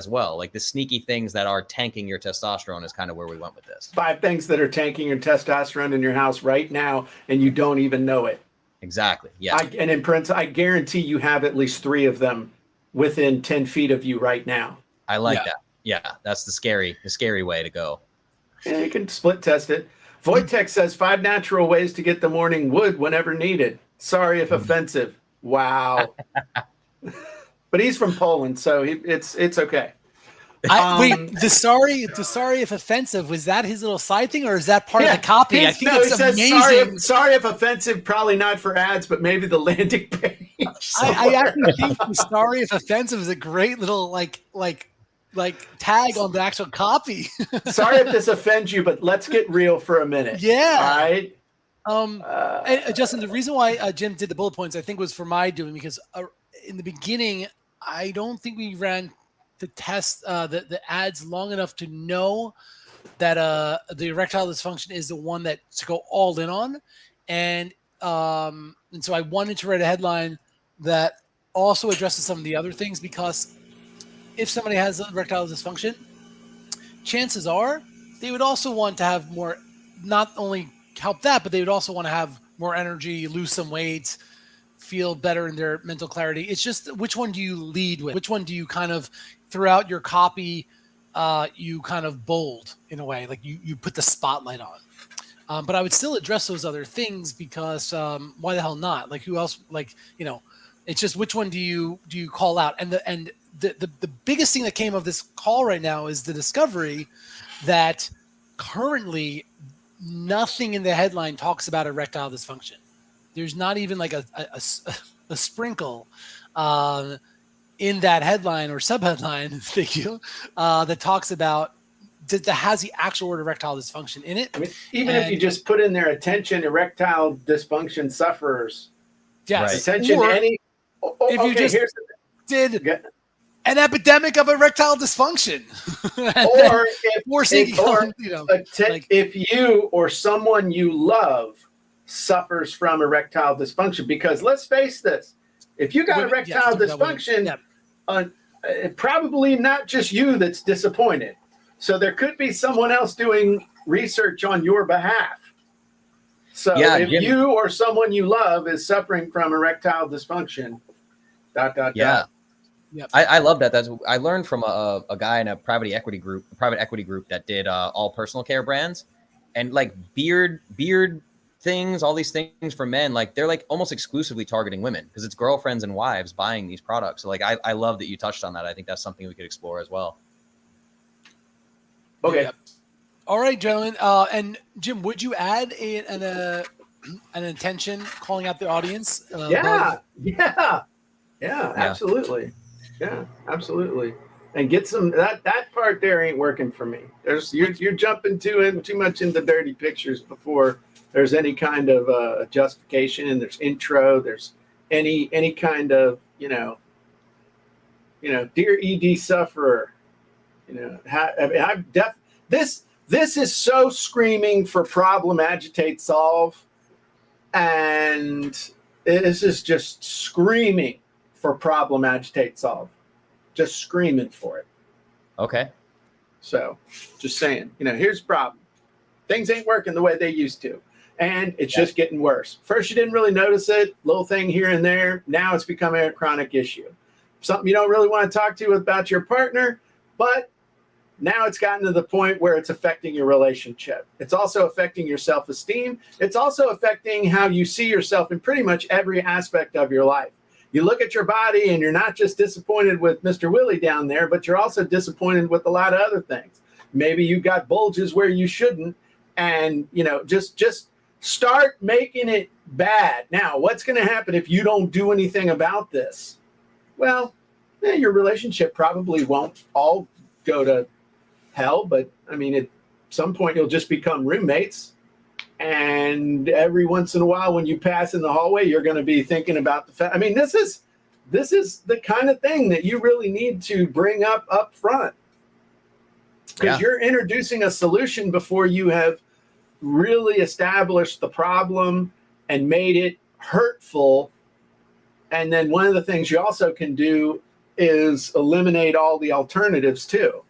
well. Like the sneaky things that are tanking your testosterone is kind of where we went with this. 5 things that are tanking your testosterone in your house right now, and you don't even know it. Exactly. Yeah. And in Prince, I guarantee you have at least 3 of them within 10 feet of you right now. I like that. Yeah, that's the scary way to go. Yeah, you can split test it. Wojtek says 5 natural ways to get the morning wood whenever needed. Sorry if offensive. Wow. But he's from Poland, so it's okay. Wait, the sorry if offensive, was that his little side thing, or is that part of the copy? I think it's amazing. Sorry if offensive, probably not for ads, but maybe the landing page. I actually think the sorry if offensive is a great little like tag on the actual copy. Sorry if this offends you, but let's get real for a minute. Yeah. All right. And Justin, the reason why Jim did the bullet points, I think, was for my doing, because in the beginning, I don't think we ran the test, the ads long enough to know that the erectile dysfunction is the one that to go all in on, and so I wanted to write a headline that also addresses some of the other things, because if somebody has erectile dysfunction, chances are they would also want to have more, not only help that, but they would also want to have more energy, lose some weight, feel better in their mental clarity. It's just, which one do you lead with? Which one do you kind of, throughout your copy, you kind of bold in a way, like you put the spotlight on. But I would still address those other things, because why the hell not? Like, who else? Like, it's just, which one do you call out? And the biggest thing that came of this call right now is the discovery that currently nothing in the headline talks about erectile dysfunction. There's not even like a sprinkle. in that headline or subheadline, thank you, that talks about that has the actual word erectile dysfunction in it. I mean, even if you just put in there, attention erectile dysfunction sufferers. Yes. Attention or any. if you just did an epidemic of erectile dysfunction, or if you or someone you love suffers from erectile dysfunction, because let's face this, if you got erectile dysfunction, probably not just you that's disappointed. So there could be someone else doing research on your behalf. So if Jim, you or someone you love is suffering from erectile dysfunction, ... Yep. I love that. I learned from a guy in a private equity group that did all personal care brands, and like beard things, all these things for men, like they're like almost exclusively targeting women because it's girlfriends and wives buying these products. So like I love that you touched on that. I think that's something we could explore as well. Okay. Yep. All right, gentlemen. And Jim, would you add an intention calling out the audience? Yeah, absolutely. Yeah, absolutely. And get some that part there ain't working for me. You're jumping too much into dirty pictures before there's any kind of justification, and there's intro, there's any kind of dear ED sufferer, this is so screaming for problem, agitate, solve, and this is just screaming for problem, agitate, solve, just screaming for it. Okay. So just saying, here's the problem. Things ain't working the way they used to. And it's just getting worse. First, you didn't really notice it, little thing here and there. Now it's becoming a chronic issue. Something you don't really want to talk to about your partner, but now it's gotten to the point where it's affecting your relationship. It's also affecting your self-esteem. It's also affecting how you see yourself in pretty much every aspect of your life. You look at your body and you're not just disappointed with Mr. Willie down there, but you're also disappointed with a lot of other things. Maybe you got bulges where you shouldn't, and just start making it bad. Now, what's going to happen if you don't do anything about this? Well, your relationship probably won't all go to hell, but I mean, at some point you'll just become roommates. And every once in a while, when you pass in the hallway, you're going to be thinking about the fact. I mean, this is the kind of thing that you really need to bring up front, because you're introducing a solution before you have really established the problem and made it hurtful. And then one of the things you also can do is eliminate all the alternatives too.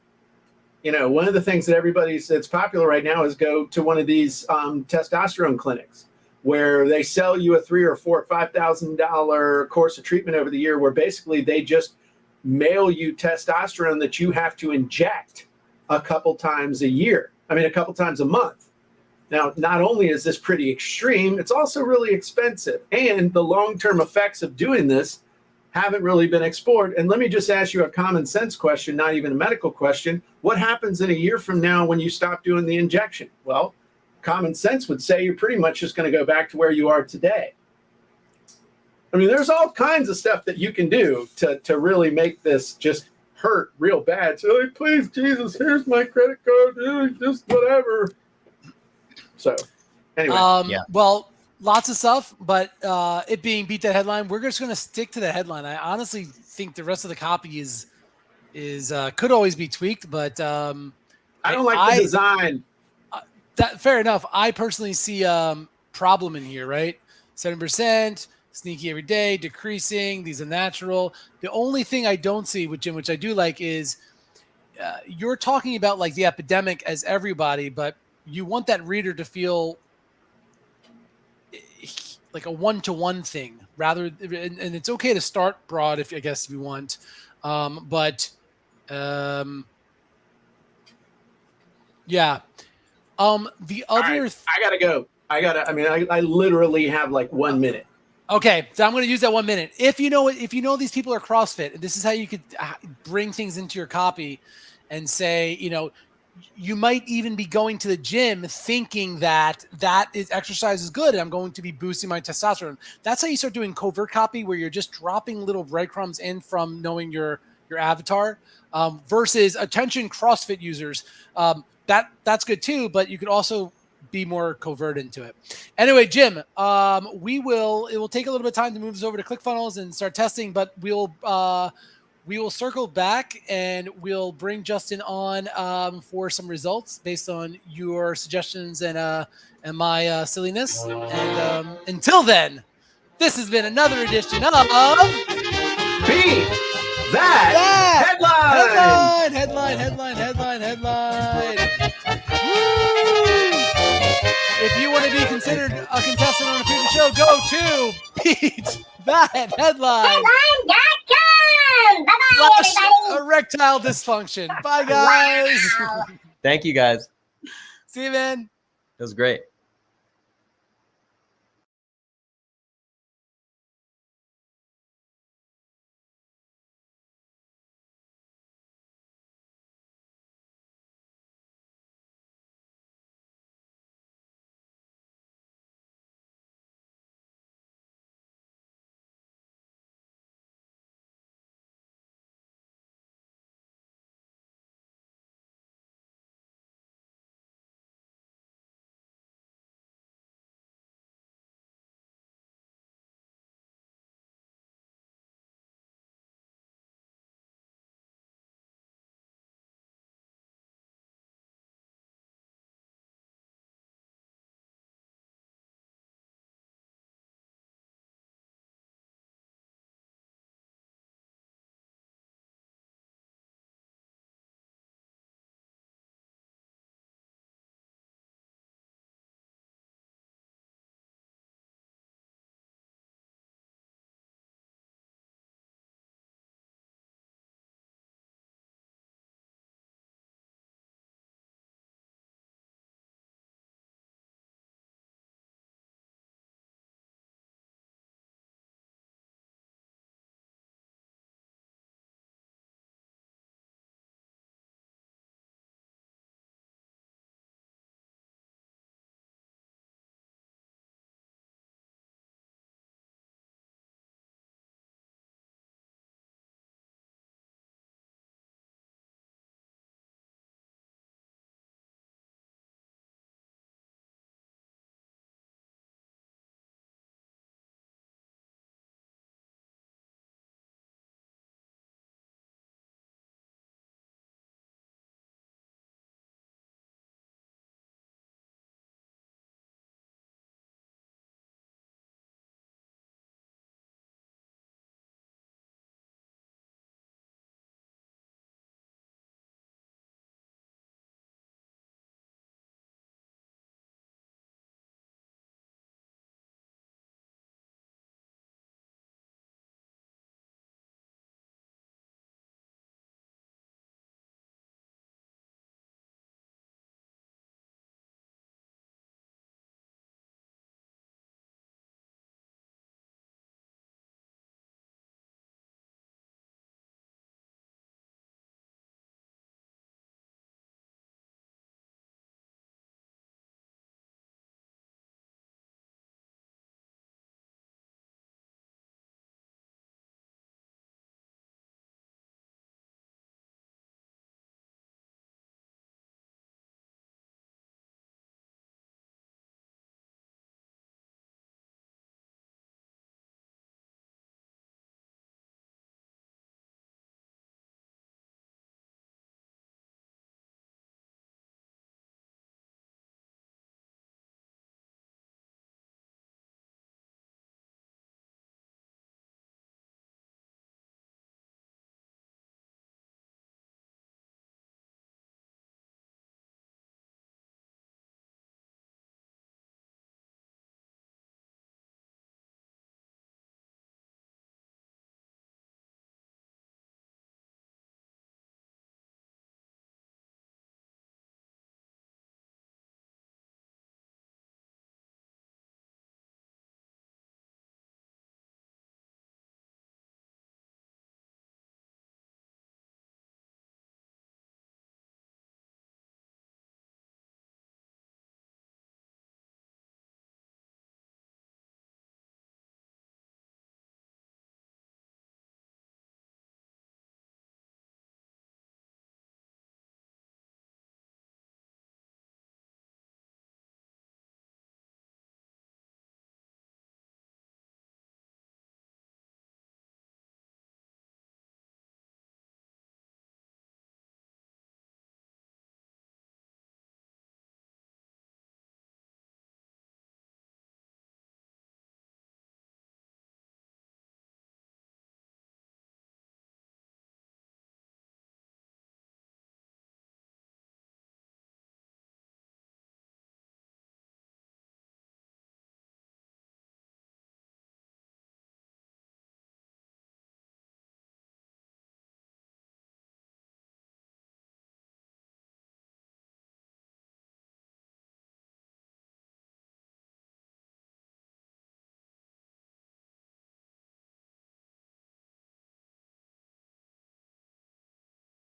One of the things that that's popular right now is go to one of these testosterone clinics where they sell you a $3,000 or $4,000 or $5,000 course of treatment over the year, where basically they just mail you testosterone that you have to inject a couple times a month. Now, not only is this pretty extreme, it's also really expensive. And the long-term effects of doing this haven't really been explored. And let me just ask you a common sense question, not even a medical question. What happens in a year from now when you stop doing the injection? Well, common sense would say you're pretty much just going to go back to where you are today. I mean, there's all kinds of stuff that you can do to really make this just hurt real bad. So, like, please, Jesus, here's my credit card, just whatever. So, anyway. Well, lots of stuff, but it being Beat That Headline, we're just going to stick to the headline. I honestly think the rest of the copy is could always be tweaked, but I don't like the design. Fair enough. I personally see problem in here, right? 7%, sneaky every day, decreasing. These are natural. The only thing I don't see with Jim, which I do like, is you're talking about like the epidemic as everybody, but you want that reader to feel like a one-to-one thing rather, and it's okay to start broad if you want, but the other I gotta go. I literally have like 1 minute. Okay, so I'm going to use that 1 minute. If you know these people are CrossFit, this is how you could bring things into your copy and say, you might even be going to the gym thinking that exercise is good and I'm going to be boosting my testosterone. That's how you start doing covert copy, where you're just dropping little breadcrumbs in from knowing your avatar, versus attention CrossFit users. That's good too, but you could also be more covert into it. Anyway, Jim, it will take a little bit of time to move us over to ClickFunnels and start testing, but we will circle back and we'll bring Justin on for some results based on your suggestions and my silliness. And until then, this has been another edition of Beat That Headline. Woo! If you want to be considered a contestant on a future show, go to Beat That Headline. Headline.com. Bye-bye, everybody. Erectile dysfunction. Bye, guys. Wow. Thank you guys. See you, man. It was great.